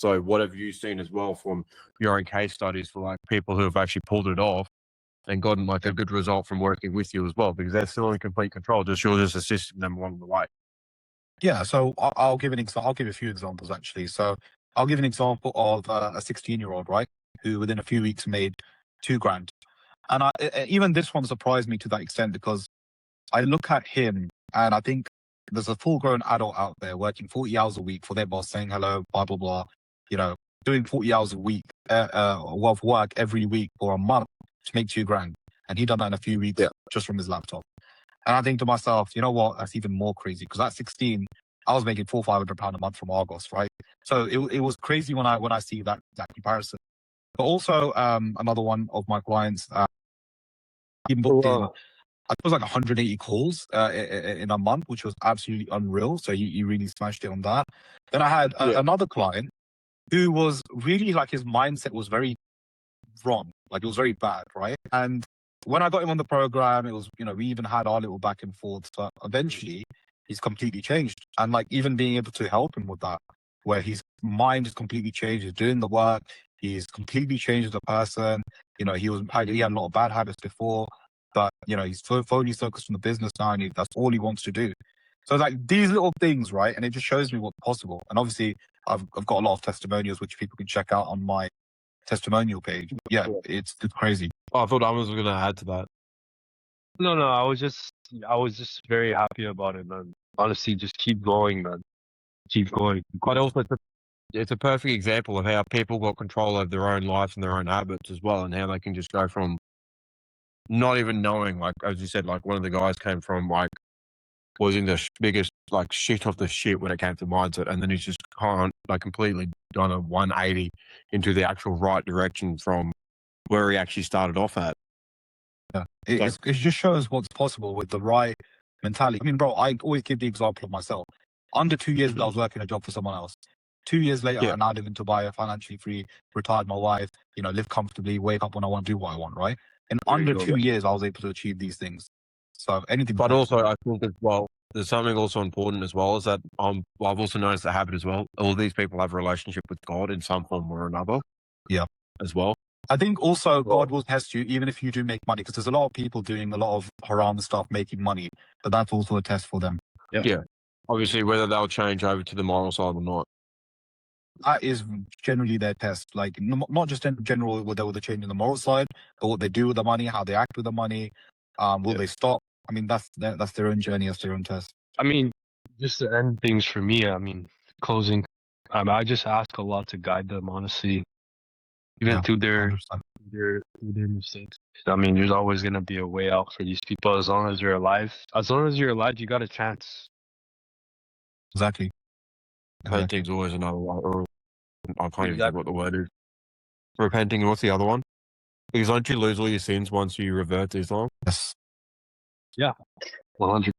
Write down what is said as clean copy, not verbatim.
So what have you seen as well from your own case studies for like people who have actually pulled it off and gotten like a good result from working with you as well? Because they're still in complete control, just you're just assisting them along the way. Yeah, so I'll give an example. I'll give a few examples actually. So I'll give an example of a 16-year-old, right, who within a few weeks made 2 grand. And even this one surprised me to that extent because I look at him and I think there's a full-grown adult out there working 40 hours a week for their boss, saying hello, blah blah blah, you know, doing 40 hours a week, of work every week for a month to make 2 grand, and he done that in a few weeks just from his laptop. And I think to myself, you know what? That's even more crazy because at 16, I was making £400-500 a month from Argos, right? So it was crazy when I see that comparison. But also another one of my clients, he booked in, I think it was like 180 calls in a month, which was absolutely unreal. So he really smashed it on that. Then I had another client who was really like his mindset was very wrong, like it was very bad, right? And when I got him on the program, it was, we even had our little back and forth, but eventually he's completely changed. And like even being able to help him with that, where his mind is completely changed, he's doing the work, he's completely changed as a person. He had a lot of bad habits before, but he's fully focused on the business now, and that's all he wants to do. So it's like these little things, right? And it just shows me what's possible. And obviously, I've got a lot of testimonials which people can check out on my testimonial page. Yeah, it's crazy. Oh, I thought I was going to add to that. No, I was just very happy about it, man. Honestly, just keep going, man. Keep going. But also, it's a perfect example of how people got control of their own life and their own habits as well, and how they can just go from not even knowing, like, as you said, like one of the guys came from like, was in the biggest like shit of the shit when it came to mindset, and then he's just completely done a 180 into the actual right direction from where he actually started off at. Yeah, it just shows what's possible with the right mentality. I mean, bro, I always give the example of myself. Under 2 years ago, I was working a job for someone else. 2 years later, I now live in Dubai, financially free, retired my wife, live comfortably, wake up when I want to do what I want, right? In under 2 years, I was able to achieve these things. So anything. But also, I think as well, there's something also important as well, is that I've also noticed the habit as well. All these people have a relationship with God in some form or another. Yeah. As well. I think also God will test you even if you do make money, because there's a lot of people doing a lot of haram stuff, making money, but that's also a test for them. Yeah. Obviously, whether they'll change over to the moral side or not. That is generally their test. Like not just in general with the change in the moral side, but what they do with the money, how they act with the money. Will they stop? I mean, that's their own journey, that's their own test. I mean, just to end things for me, I mean, closing, I just ask a lot to guide them, honestly, even through their mistakes. I mean, there's always going to be a way out for these people as long as they're alive. As long as you're alive, you got a chance. Exactly. Repenting's always another one. Or I can't even think what the word is. Repenting, and what's the other one? Because don't you lose all your sins once you revert to Islam? Yes. Yeah, 100%.